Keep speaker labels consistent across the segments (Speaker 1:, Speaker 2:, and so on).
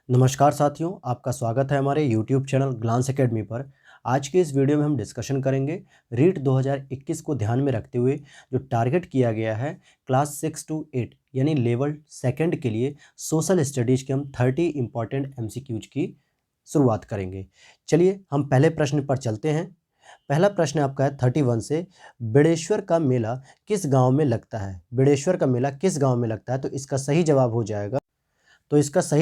Speaker 1: नमस्कार साथियों, आपका स्वागत है हमारे YouTube चैनल ग्लांस एकेडमी पर। आज के इस वीडियो में हम डिस्कशन करेंगे रीट 2021 को ध्यान में रखते हुए जो टारगेट किया गया है क्लास 6 to 8 यानी लेवल सेकंड के लिए सोशल स्टडीज़ के हम 30 इंपॉर्टेंट MCQs की शुरुआत करेंगे। चलिए हम पहले प्रश्न पर चलते हैं। पहला प्रश्न आपका है 31 से, बेड़ेश्वर का मेला किस गाँव में लगता है? बेड़ेश्वर का मेला किस गाँव में लगता है? तो इसका सही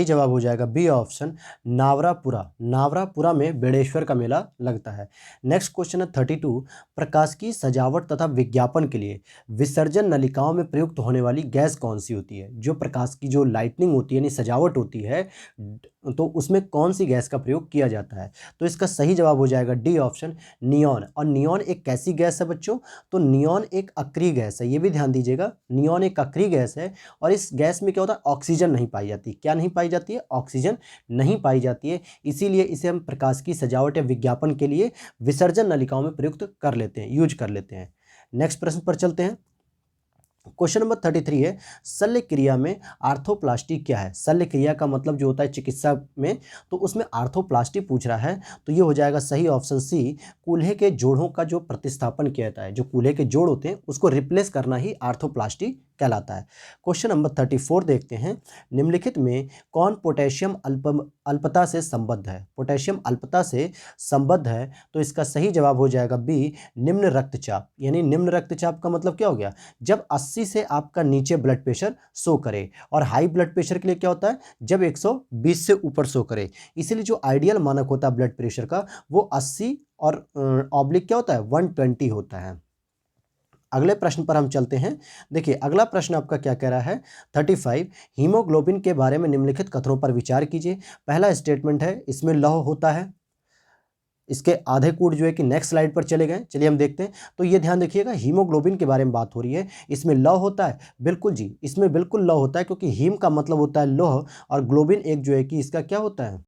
Speaker 1: जवाब हो जाएगा बी ऑप्शन, नावरापुरा। नावरापुरा में बेड़ेश्वर का मेला लगता है। नेक्स्ट क्वेश्चन है 32, प्रकाश की सजावट तथा विज्ञापन के लिए विसर्जन नलिकाओं में प्रयुक्त होने वाली गैस कौन सी होती है? जो प्रकाश की जो लाइटनिंग होती है यानी सजावट होती है, तो उसमें कौन सी गैस का प्रयोग किया जाता है? तो इसका सही जवाब हो जाएगा डी ऑप्शन, नियॉन। और नियॉन एक कैसी गैस है बच्चों? तो नियॉन एक अक्रिय गैस है, ये भी ध्यान दीजिएगा। नियॉन एक अक्रिय गैस है और इस गैस में क्या होता है, ऑक्सीजन नहीं पाई जाती। क्या नहीं पाई जाती है? ऑक्सीजन नहीं पाई जाती है। इसीलिए इसे हम प्रकाश की सजावट या विज्ञापन के लिए विसर्जन नलिकाओं में प्रयुक्त कर लेते हैं, यूज कर लेते हैं। नेक्स्ट प्रश्न पर चलते हैं। क्वेश्चन नंबर 33 है, शल्य क्रिया में आर्थोप्लास्टी क्या है? शल्य क्रिया का मतलब जो होता है चिकित्सा में, तो उसमें आर्थोप्लास्टी पूछ रहा है। तो ये हो जाएगा सही ऑप्शन सी, कूल्हे के जोड़ों का जो प्रतिस्थापन किया जाता है, जो कूल्हे के जोड़ होते हैं उसको रिप्लेस करना ही आर्थोप्लास्टी कहलाता है। क्वेश्चन नंबर 34 देखते हैं, निम्नलिखित में कौन पोटेशियम अल्पता से संबद्ध है? पोटेशियम अल्पता से संबद्ध है, तो इसका सही जवाब हो जाएगा बी, निम्न रक्तचाप। यानी निम्न रक्तचाप का मतलब क्या हो गया? जब 80 से आपका नीचे ब्लड प्रेशर शो करे। और हाई ब्लड प्रेशर के लिए क्या होता है? जब 120 से ऊपर शो करे। इसीलिए जो आइडियल मानक होता है ब्लड प्रेशर का, वो 80 और ऑब्लिक क्या होता है, 120 होता है। अगले प्रश्न पर हम चलते हैं। देखिए अगला प्रश्न आपका क्या कह रहा है 35, हीमोग्लोबिन के बारे में निम्नलिखित कथनों पर विचार कीजिए। पहला स्टेटमेंट है, इसमें लौह होता है। इसके आधे कूट जो है कि नेक्स्ट स्लाइड पर चले गए। चलिए हम देखते हैं। तो ये ध्यान रखिएगा, हीमोग्लोबिन के बारे में बात हो रही है, इसमें लौह होता है। बिल्कुल जी, इसमें बिल्कुल लौह होता है, क्योंकि हीम का मतलब होता है लौह और ग्लोबिन एक जो है कि इसका क्या होता है,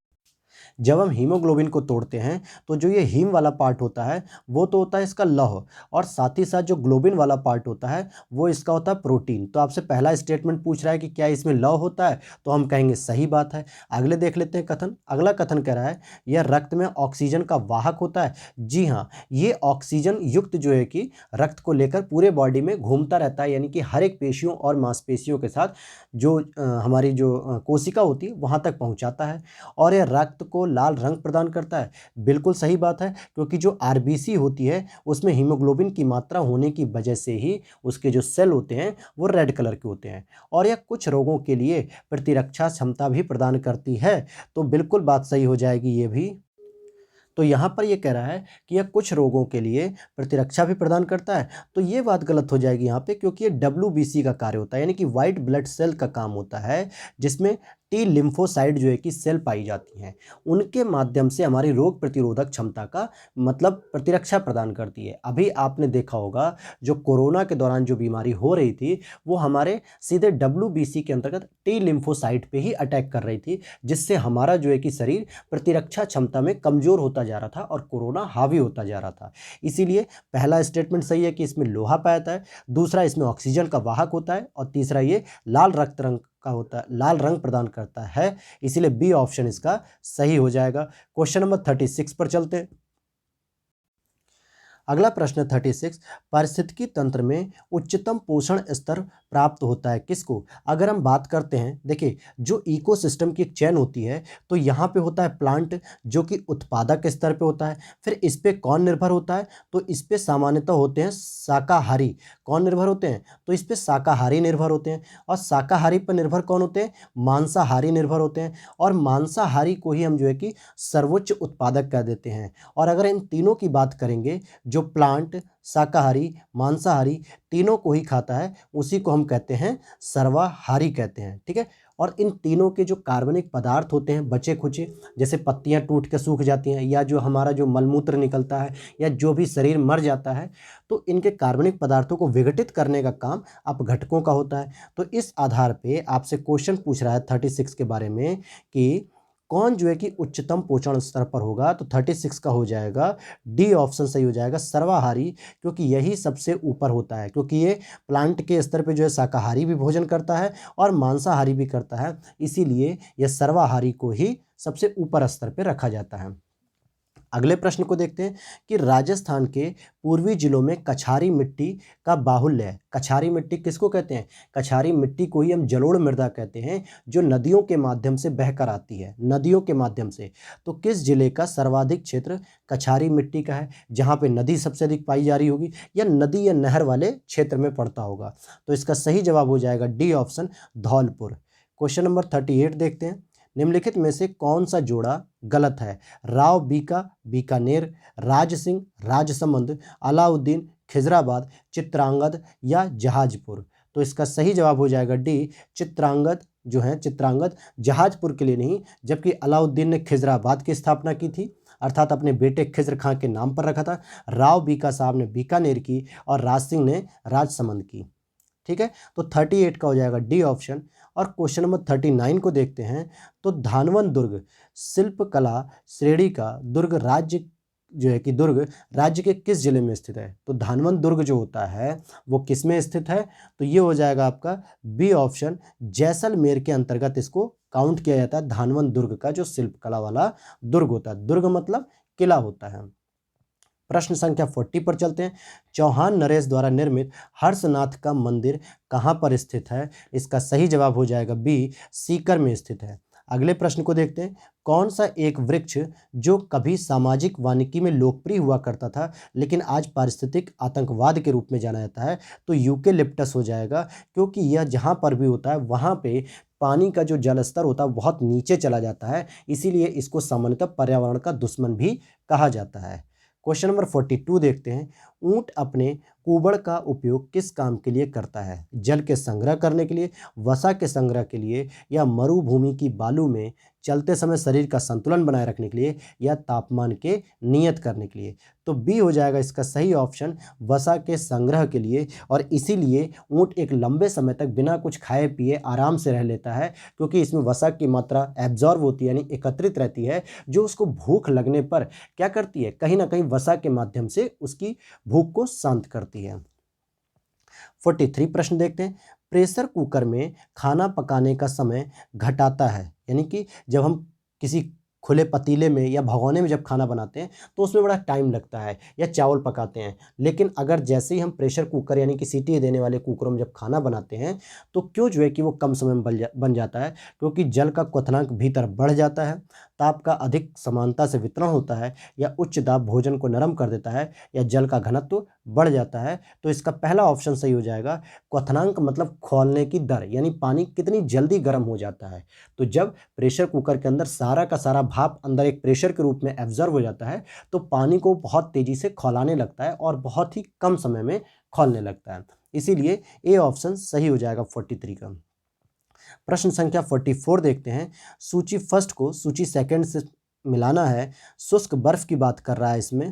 Speaker 1: जब हम हीमोग्लोबिन को तोड़ते हैं तो जो ये हीम वाला पार्ट होता है वो तो होता है इसका लौह, और साथ ही साथ जो ग्लोबिन वाला पार्ट होता है वो इसका होता है प्रोटीन। तो आपसे पहला स्टेटमेंट पूछ रहा है कि क्या इसमें लौह होता है, तो हम कहेंगे सही बात है। अगले देख लेते हैं कथन। अगला कथन कह रहा है, यह रक्त में ऑक्सीजन का वाहक होता है। जी हाँ, ये ऑक्सीजन युक्त जो है कि रक्त को लेकर पूरे बॉडी में घूमता रहता है, यानी कि हर एक पेशियों और मांसपेशियों के साथ जो हमारी जो कोशिका होती है वहाँ तक पहुँचाता है, और यह रक्त को लाल रंग प्रदान करता है। बिल्कुल सही बात है, क्योंकि जो आरबीसी होती है उसमें हीमोग्लोबिन की मात्रा होने की वजह से ही उसके जो सेल होते हैं वो रेड कलर के होते हैं, और यह कुछ रोगों के लिए प्रतिरक्षा क्षमता भी प्रदान करती है। तो बिल्कुल बात सही हो जाएगी ये भी। तो यहाँ पर ये कह रहा है कि यह कुछ रोगों के लिए प्रतिरक्षा भी प्रदान करता है, तो ये बात गलत हो जाएगी यहाँ पे, क्योंकि ये WBC का कार्य होता है, यानी कि वाइट ब्लड सेल का काम होता है, जिसमें टी लिम्फोसाइट जो है कि सेल पाई जाती हैं। उनके माध्यम से हमारी रोग प्रतिरोधक क्षमता का मतलब प्रतिरक्षा प्रदान करती है। अभी आपने देखा होगा जो कोरोना के दौरान जो बीमारी हो रही थी वो हमारे सीधे WBC के अंतर्गत टी लिम्फोसाइट पे ही अटैक कर रही थी, जिससे हमारा जो है कि शरीर प्रतिरक्षा क्षमता में कमजोर होता जा रहा था और कोरोना हावी होता जा रहा था। इसीलिए पहला स्टेटमेंट सही है कि इसमें लोहा पाया जाता है, दूसरा इसमें ऑक्सीजन का वाहक होता है, और तीसरा ये लाल रक्त रंग का होता है, लाल रंग प्रदान करता है। इसीलिए बी ऑप्शन इसका सही हो जाएगा। क्वेश्चन नंबर 36 पर चलते हैं। अगला प्रश्न 36, पारिस्थितिकी तंत्र में उच्चतम पोषण स्तर प्राप्त होता है किसको? अगर हम बात करते हैं, देखिए जो इकोसिस्टम की एक चैन होती है, तो यहाँ पे होता है प्लांट जो कि उत्पादक स्तर पे होता है। फिर इस पे कौन निर्भर होता है? तो इस पे सामान्यतः होते हैं शाकाहारी। कौन निर्भर होते हैं? तो इस पे शाकाहारी निर्भर होते हैं। और शाकाहारी पर निर्भर कौन होते हैं? मांसाहारी निर्भर होते हैं। और मांसाहारी को ही हम जो है कि सर्वोच्च उत्पादक कह देते हैं। और अगर इन तीनों की बात करेंगे, जो प्लांट, शाकाहारी, मांसाहारी तीनों को ही खाता है, उसी को हम कहते हैं सर्वाहारी कहते हैं। ठीक है। और इन तीनों के जो कार्बनिक पदार्थ होते हैं बचे खुचे, जैसे पत्तियां टूट के सूख जाती हैं, या जो हमारा जो मलमूत्र निकलता है, या जो भी शरीर मर जाता है, तो इनके कार्बनिक पदार्थों को विघटित करने का काम अपघटकों का होता है। तो इस आधार पे आपसे क्वेश्चन पूछ रहा है 36 के बारे में कि कौन जो है कि उच्चतम पोषण स्तर पर होगा, तो 36 का हो जाएगा डी ऑप्शन सही हो जाएगा, सर्वाहारी, क्योंकि यही सबसे ऊपर होता है, क्योंकि ये प्लांट के स्तर पे जो है शाकाहारी भी भोजन करता है और मांसाहारी भी करता है, इसीलिए यह सर्वाहारी को ही सबसे ऊपर स्तर पे रखा जाता है। अगले प्रश्न को देखते हैं कि राजस्थान के पूर्वी जिलों में कछारी मिट्टी का बाहुल्य है। कछारी मिट्टी किसको कहते हैं? कछारी मिट्टी को ही हम जलोढ़ मृदा कहते हैं, जो नदियों के माध्यम से बहकर आती है, नदियों के माध्यम से। तो किस जिले का सर्वाधिक क्षेत्र कछारी मिट्टी का है, जहाँ पे नदी सबसे अधिक पाई जा रही होगी, या नदी या नहर वाले क्षेत्र में पड़ता होगा? तो इसका सही जवाब हो जाएगा D option, Dholpur. Question number 38 देखते हैं, निम्नलिखित में से कौन सा जोड़ा गलत है? राव बीका बीकानेर, राज सिंह राजसमंद, अलाउद्दीन खिजराबाद, चित्रांगद या जहाजपुर? तो इसका सही जवाब हो जाएगा डी, चित्रांगद जो है, चित्रांगद जहाजपुर के लिए नहीं, जबकि अलाउद्दीन ने खिजराबाद की स्थापना की थी, अर्थात अपने बेटे खिज्र खां के नाम पर रखा था। राव बीका साहब ने बीकानेर की और राज सिंह ने राजसमंद की। ठीक है, तो 38 का हो जाएगा डी ऑप्शन। और क्वेश्चन नंबर 39 को देखते हैं, तो धानवन दुर्ग शिल्पकला श्रेणी का दुर्ग राज्य जो है कि दुर्ग राज्य के किस जिले में स्थित है? तो धानवन दुर्ग जो होता है वो किस में स्थित है? तो ये हो जाएगा आपका बी ऑप्शन, जैसलमेर के अंतर्गत इसको काउंट किया जाता है। धानवन दुर्ग का जो शिल्पकला वाला दुर्ग होता है, दुर्ग मतलब किला होता है। प्रश्न संख्या 40 पर चलते हैं, चौहान नरेश द्वारा निर्मित हर्षनाथ का मंदिर कहाँ पर स्थित है? इसका सही जवाब हो जाएगा बी, सीकर में स्थित है। अगले प्रश्न को देखते हैं, कौन सा एक वृक्ष जो कभी सामाजिक वानिकी में लोकप्रिय हुआ करता था लेकिन आज पारिस्थितिक आतंकवाद के रूप में जाना जाता है? तो यूकेलिप्टस हो जाएगा, क्योंकि यह जहाँ पर भी होता है वहाँ पे पानी का जो जल स्तर होता है बहुत नीचे चला जाता है, इसीलिए इसको सामान्यतः पर्यावरण का दुश्मन भी कहा जाता है। क्वेश्चन नंबर 42 देखते हैं, ऊंट अपने कुबड़ का उपयोग किस काम के लिए करता है? जल के संग्रह करने के लिए, वसा के संग्रह के लिए, या मरुभूमि की बालू में चलते समय शरीर का संतुलन बनाए रखने के लिए, या तापमान के नियत करने के लिए? तो बी हो जाएगा इसका सही ऑप्शन, वसा के संग्रह के लिए। और इसीलिए ऊंट एक लंबे समय तक बिना कुछ खाए पिए आराम से रह लेता है, क्योंकि इसमें वसा की मात्रा एब्जॉर्ब होती है, यानी एकत्रित रहती है, जो उसको भूख लगने पर क्या करती है, कहीं ना कहीं वसा के माध्यम से उसकी भूख को शांत करती है। 43 प्रश्न देखते हैं, प्रेशर कुकर में खाना पकाने का समय घटाता है, यानी कि जब हम किसी खुले पतीले में या भगोने में जब खाना बनाते हैं तो उसमें बड़ा टाइम लगता है, या चावल पकाते हैं। लेकिन अगर जैसे ही हम प्रेशर कुकर यानी कि सीटी देने वाले कुकरों में जब खाना बनाते हैं तो क्यों जो है कि वो कम समय में बन जाता है? क्योंकि जल का क्वथनांक भीतर बढ़ जाता है, ताप का अधिक समानता से वितरण होता है, या उच्च दाब भोजन को नरम कर देता है, या जल का घनत्व बढ़ जाता है। तो इसका पहला ऑप्शन सही हो जाएगा। क्वथनांक मतलब खौलने की दर, यानी पानी कितनी जल्दी गर्म हो जाता है। तो जब प्रेशर कुकर के अंदर सारा का सारा भाप अंदर एक प्रेशर के रूप में एब्जॉर्ब हो जाता है तो पानी को बहुत तेजी से खौलाने लगता है और बहुत ही कम समय में खौलने लगता है। इसीलिए ए ऑप्शन सही हो जाएगा 43 का। प्रश्न संख्या 44 देखते हैं, सूची फर्स्ट को सूची सेकंड से मिलाना है, शुष्क बर्फ की बात कर रहा है इसमें।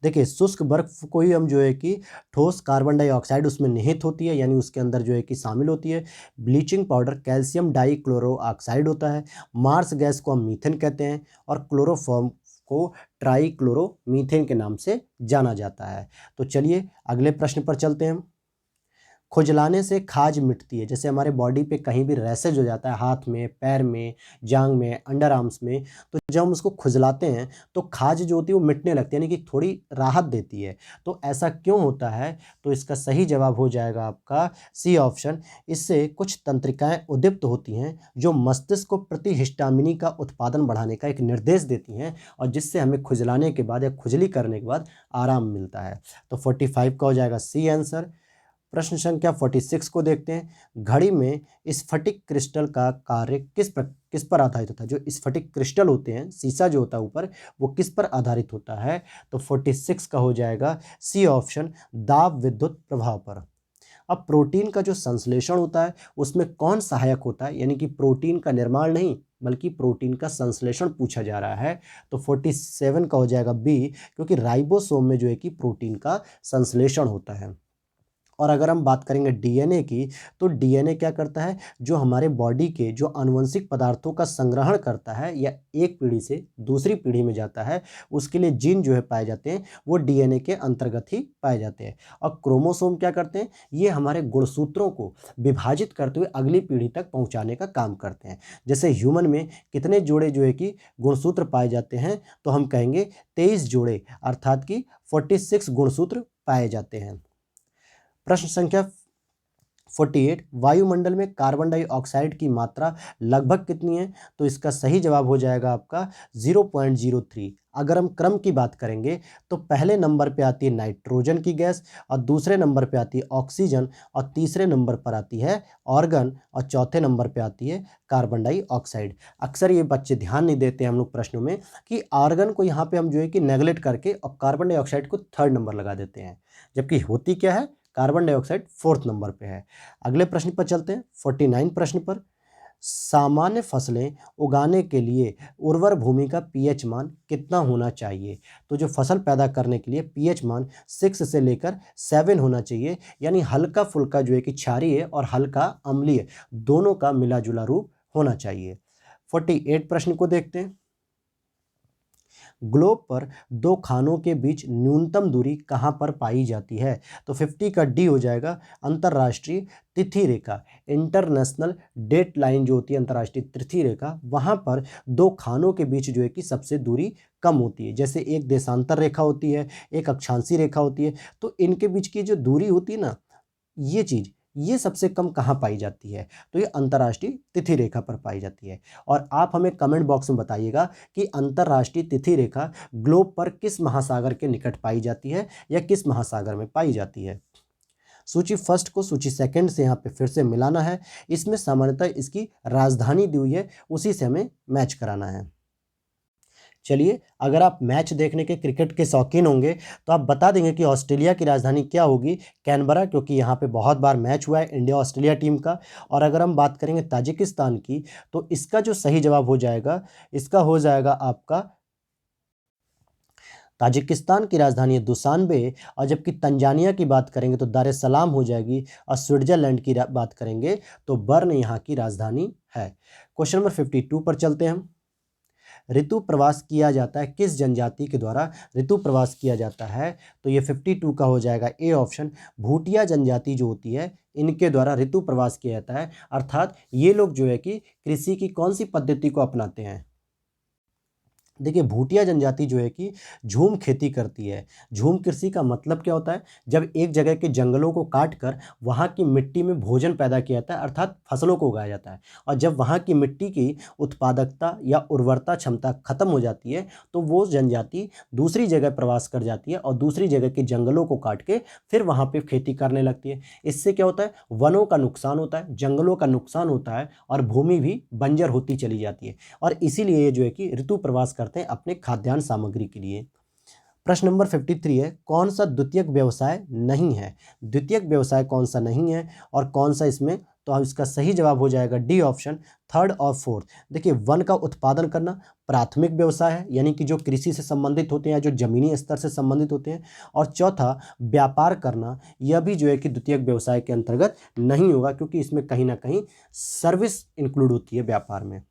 Speaker 1: देखिए, शुष्क बर्फ को ही हम जो है कि ठोस कार्बन डाइऑक्साइड उसमें निहित होती है, यानी उसके अंदर जो है कि शामिल होती है। Bleaching powder calcium dichloro oxide होता है। मार्स गैस को हम मीथेन कहते हैं, और क्लोरोफॉर्म को ट्राइक्लोरोमीथेन के नाम से जाना जाता है। तो चलिए अगले प्रश्न पर चलते हैं। खुजलाने से खाज मिटती है, जैसे हमारे बॉडी पे कहीं भी रैसेज हो जाता है, हाथ में, पैर में, जांग में, अंडर आर्म्स में, तो जब हम उसको खुजलाते हैं तो खाज जो होती है वो मिटने लगती है, यानी कि थोड़ी राहत देती है। तो ऐसा क्यों होता है? तो इसका सही जवाब हो जाएगा आपका सी ऑप्शन। इससे कुछ तंत्रिकाएं उद्दीप्त होती हैं जो मस्तिष्क को प्रतिहिस्टामिनी का उत्पादन बढ़ाने का एक निर्देश देती हैं, और जिससे हमें खुजलाने के बाद या खुजली करने के बाद आराम मिलता है। तो 45 का हो जाएगा सी आंसर। प्रश्न संख्या 46 को देखते हैं, घड़ी में स्फटिक क्रिस्टल का कार्य किस पर आधारित होता है? जो स्फटिक क्रिस्टल होते हैं, शीशा जो होता है ऊपर, वो किस पर आधारित होता है? तो 46 का हो जाएगा सी ऑप्शन, दाब विद्युत प्रभाव पर। अब प्रोटीन का जो संश्लेषण होता है उसमें कौन सहायक होता है? यानी कि प्रोटीन का निर्माण नहीं बल्कि प्रोटीन का संश्लेषण पूछा जा रहा है। तो 47 का हो जाएगा बी, क्योंकि राइबोसोम में जो है कि प्रोटीन का संश्लेषण होता है। और अगर हम बात करेंगे डीएनए की, तो डीएनए क्या करता है, जो हमारे बॉडी के जो आनुवंशिक पदार्थों का संग्रहण करता है या एक पीढ़ी से दूसरी पीढ़ी में जाता है, उसके लिए जीन जो है पाए जाते हैं वो डीएनए के अंतर्गत ही पाए जाते हैं। और क्रोमोसोम क्या करते हैं, ये हमारे गुणसूत्रों को विभाजित करते हुए अगली पीढ़ी तक पहुंचाने का काम करते हैं। जैसे ह्यूमन में कितने जोड़े जो है कि गुणसूत्र पाए जाते हैं, तो हम कहेंगे 23 जोड़े, अर्थात कि 46 गुणसूत्र पाए जाते हैं। प्रश्न संख्या 48, वायुमंडल में कार्बन डाइऑक्साइड की मात्रा लगभग कितनी है, तो इसका सही जवाब हो जाएगा आपका 0.03। अगर हम क्रम की बात करेंगे तो पहले नंबर पे आती है नाइट्रोजन की गैस, और दूसरे नंबर पे आती है ऑक्सीजन, और तीसरे नंबर पर आती है ऑर्गन, और चौथे नंबर पे आती है कार्बन डाइऑक्साइड। अक्सर ये बच्चे ध्यान नहीं देते हम लोग प्रश्नों में कि आर्गन को यहाँ पे हम जो है कि नेगलेक्ट करके और कार्बन डाइऑक्साइड को थर्ड नंबर लगा देते हैं, जबकि होती क्या है, कार्बन डाइऑक्साइड फोर्थ नंबर पे है। अगले प्रश्न पर चलते हैं, 49 प्रश्न पर। सामान्य फसलें उगाने के लिए उर्वर भूमि का पीएच मान कितना होना चाहिए, तो जो फसल पैदा करने के लिए पीएच मान 6 से लेकर 7 होना चाहिए, यानी हल्का फुल्का जो है कि क्षारीय और हल्का अम्लीय दोनों का मिला जुला रूप होना चाहिए। 48 प्रश्न को देखते हैं। ग्लोब पर दो खानों के बीच न्यूनतम दूरी कहाँ पर पाई जाती है, तो 50 का डी हो जाएगा अंतर्राष्ट्रीय तिथि रेखा, इंटरनेशनल डेट लाइन जो होती है अंतर्राष्ट्रीय तिथि रेखा, वहाँ पर दो खानों के बीच जो है कि सबसे दूरी कम होती है। जैसे एक देशांतर रेखा होती है, एक अक्षांशीय रेखा होती है, तो इनके बीच की जो दूरी होती है ना, ये सबसे कम कहाँ पाई जाती है, तो ये अंतर्राष्ट्रीय तिथि रेखा पर पाई जाती है। और आप हमें कमेंट बॉक्स में बताइएगा कि अंतर्राष्ट्रीय तिथि रेखा ग्लोब पर किस महासागर के निकट पाई जाती है या किस महासागर में पाई जाती है। सूची फर्स्ट को सूची सेकंड से यहाँ पे फिर से मिलाना है। इसमें सामान्यतः इसकी राजधानी दी हुई है, उसी से हमें मैच कराना है। चलिए, अगर आप मैच देखने के, क्रिकेट के शौकीन होंगे तो आप बता देंगे कि ऑस्ट्रेलिया की राजधानी क्या होगी। कैनबरा, क्योंकि यहाँ पे बहुत बार मैच हुआ है इंडिया ऑस्ट्रेलिया टीम का। और अगर हम बात करेंगे ताजिकिस्तान की, तो इसका जो सही जवाब हो जाएगा, इसका हो जाएगा आपका, ताजिकिस्तान की राजधानी है दुशानबे। और जबकि तंजानिया की बात करेंगे तो दार एस सलाम हो जाएगी। और स्विट्जरलैंड की बात करेंगे तो बर्न यहाँ की राजधानी है। क्वेश्चन नंबर 52 पर चलते हैं हम। ऋतु प्रवास किया जाता है किस जनजाति के द्वारा ऋतु प्रवास किया जाता है, तो ये 52 का हो जाएगा ए ऑप्शन, भूटिया जनजाति जो होती है इनके द्वारा ऋतु प्रवास किया जाता है। अर्थात ये लोग जो है कि कृषि की कौन सी पद्धति को अपनाते हैं। देखिए, भूटिया जनजाति जो है कि झूम खेती करती है। झूम कृषि का मतलब क्या होता है, जब एक जगह के जंगलों को काट कर वहाँ की मिट्टी में भोजन पैदा किया जाता है, अर्थात फसलों को उगाया जाता है। और जब वहाँ की मिट्टी की उत्पादकता या उर्वरता क्षमता खत्म हो जाती है, तो वो जनजाति दूसरी जगह प्रवास कर जाती है और दूसरी जगह के जंगलों को काट के फिर वहाँ पर खेती करने लगती है। इससे क्या होता है, वनों का नुकसान होता है, जंगलों का नुकसान होता है, और भूमि भी बंजर होती चली जाती है। और इसीलिए ये जो है कि ऋतु प्रवास करते हैं अपने खाद्यान्न सामग्री के लिए। प्रश्न नंबर 53 है, कौन सा द्वितीयक व्यवसाय नहीं है। द्वितीयक व्यवसाय कौन सा नहीं है और कौन सा इसमें, तो इसका सही जवाब हो जाएगा डी ऑप्शन, थर्ड और फोर्थ। देखिए, वन का उत्पादन करना प्राथमिक व्यवसाय है, यानी कि जो कृषि से संबंधित होते हैं, जो जमीनी स्तर से संबंधित होते हैं। और चौथा, व्यापार करना, यह भी जो है कि द्वितीयक व्यवसाय के अंतर्गत नहीं होगा, क्योंकि इसमें कहीं ना कहीं सर्विस इंक्लूड होती है व्यापार में।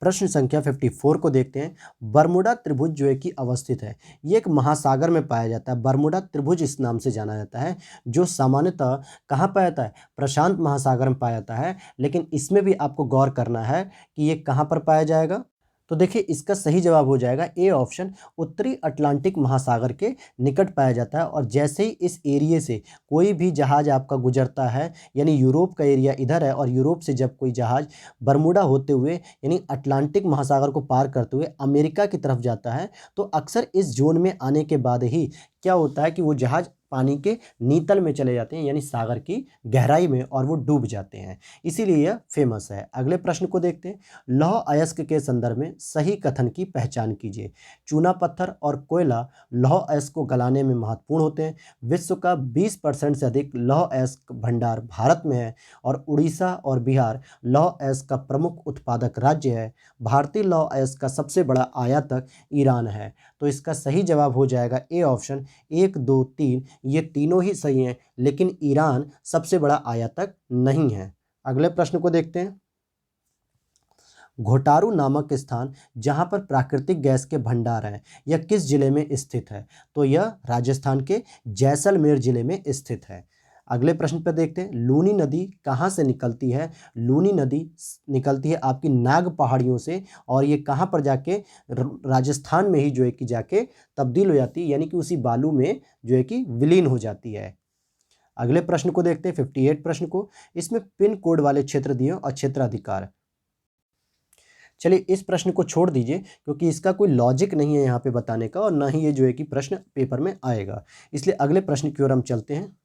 Speaker 1: प्रश्न संख्या 54 को देखते हैं। बरमुडा त्रिभुज जो है कि अवस्थित है, ये एक महासागर में पाया जाता है। बरमुडा त्रिभुज इस नाम से जाना जाता है, जो सामान्यतः कहाँ पाया जाता है, प्रशांत महासागर में पाया जाता है। लेकिन इसमें भी आपको गौर करना है कि ये कहाँ पर पाया जाएगा, तो देखिए इसका सही जवाब हो जाएगा ए ऑप्शन, उत्तरी अटलांटिक महासागर के निकट पाया जाता है। और जैसे ही इस एरिया से कोई भी जहाज आपका गुजरता है, यानी यूरोप का एरिया इधर है, और यूरोप से जब कोई जहाज बरमुडा होते हुए यानी अटलांटिक महासागर को पार करते हुए अमेरिका की तरफ जाता है, तो अक्सर इस जोन में आने के बाद ही क्या होता है कि वो जहाज पानी के नीतल में चले जाते हैं, यानी सागर की गहराई में, और वो डूब जाते हैं। इसीलिए यह फेमस है। अगले प्रश्न को देखते हैं। लौह अयस्क के संदर्भ में सही कथन की पहचान कीजिए। चूना पत्थर और कोयला लौह अयस्क को गलाने में महत्वपूर्ण होते हैं। विश्व का 20% से अधिक लौह अयस्क भंडार भारत में है, और उड़ीसा और बिहार लौह अयस्क का प्रमुख उत्पादक राज्य है। भारतीय लौह अयस्क का सबसे बड़ा आयातक ईरान है। तो इसका सही जवाब हो जाएगा ए ऑप्शन, 1, 2, 3 ये तीनों ही सही हैं, लेकिन ईरान सबसे बड़ा आयातक नहीं है। अगले प्रश्न को देखते हैं। घोटारू नामक स्थान जहां पर प्राकृतिक गैस के भंडार हैं, यह किस जिले में स्थित है? तो यह राजस्थान के जैसलमेर जिले में स्थित है। अगले प्रश्न पर देखते हैं, लूनी नदी कहाँ से निकलती है? लूनी नदी निकलती है आपकी नाग पहाड़ियों से, और ये कहाँ पर जाके राजस्थान में ही जो है कि जाके तब्दील हो जाती है, यानी कि उसी बालू में जो है कि विलीन हो जाती है। अगले प्रश्न को देखते हैं, 58 प्रश्न को। इसमें पिन कोड वाले क्षेत्र दिए और क्षेत्राधिकार। चलिए इस प्रश्न को छोड़ दीजिए, क्योंकि इसका कोई लॉजिक नहीं है यहाँ पे बताने का, और ना ही ये जो है कि प्रश्न पेपर में आएगा। इसलिए अगले प्रश्न की ओर हम चलते हैं।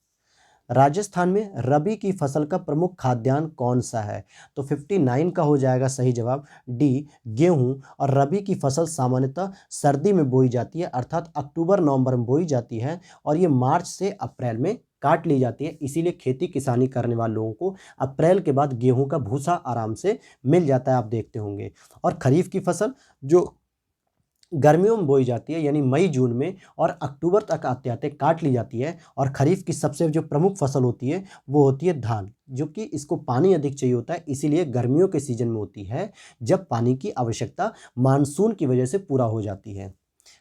Speaker 1: राजस्थान में रबी की फसल का प्रमुख खाद्यान्न कौन सा है? तो 59 का हो जाएगा सही जवाब डी, गेहूं। और रबी की फसल सामान्यतः सर्दी में बोई जाती है, अर्थात अक्टूबर नवंबर में बोई जाती है, और ये मार्च से अप्रैल में काट ली जाती है। इसीलिए खेती किसानी करने वाले लोगों को अप्रैल के बाद गेहूं का भूसा आराम से मिल जाता है, आप देखते होंगे। और खरीफ की फसल जो गर्मियों में बोई जाती है, यानी मई जून में, और अक्टूबर तक आते आते काट ली जाती है। और खरीफ की सबसे जो प्रमुख फसल होती है वो होती है धान, जो कि इसको पानी अधिक चाहिए होता है, इसीलिए गर्मियों के सीजन में होती है, जब पानी की आवश्यकता मानसून की वजह से पूरा हो जाती है।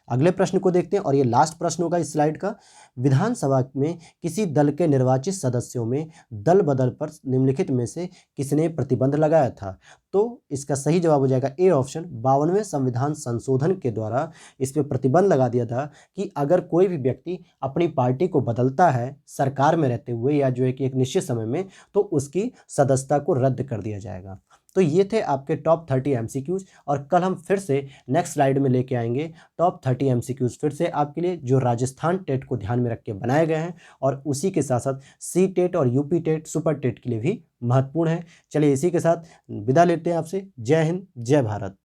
Speaker 1: अगले प्रश्न को देखते हैं, और ये लास्ट प्रश्न होगा इस स्लाइड का। विधानसभा में किसी दल के निर्वाचित सदस्यों में दल बदल पर निम्नलिखित में से किसने प्रतिबंध लगाया था? तो इसका सही जवाब हो जाएगा ए ऑप्शन, 52वें संविधान संशोधन के द्वारा इस पर प्रतिबंध लगा दिया था कि अगर कोई भी व्यक्ति अपनी पार्टी को बदलता है सरकार में रहते हुए, या जो है कि एक निश्चित समय में, तो उसकी सदस्यता को रद्द कर दिया जाएगा। तो ये थे आपके टॉप 30 एमसीक्यूज, और कल हम फिर से नेक्स्ट स्लाइड में लेके आएंगे टॉप 30 एमसीक्यूज फिर से आपके लिए, जो राजस्थान टेट को ध्यान में रख के बनाए गए हैं, और उसी के साथ साथ सी टेट और यूपी टेट सुपर टेट के लिए भी महत्वपूर्ण है। चलिए इसी के साथ विदा लेते हैं आपसे। जय हिंद, जय भारत।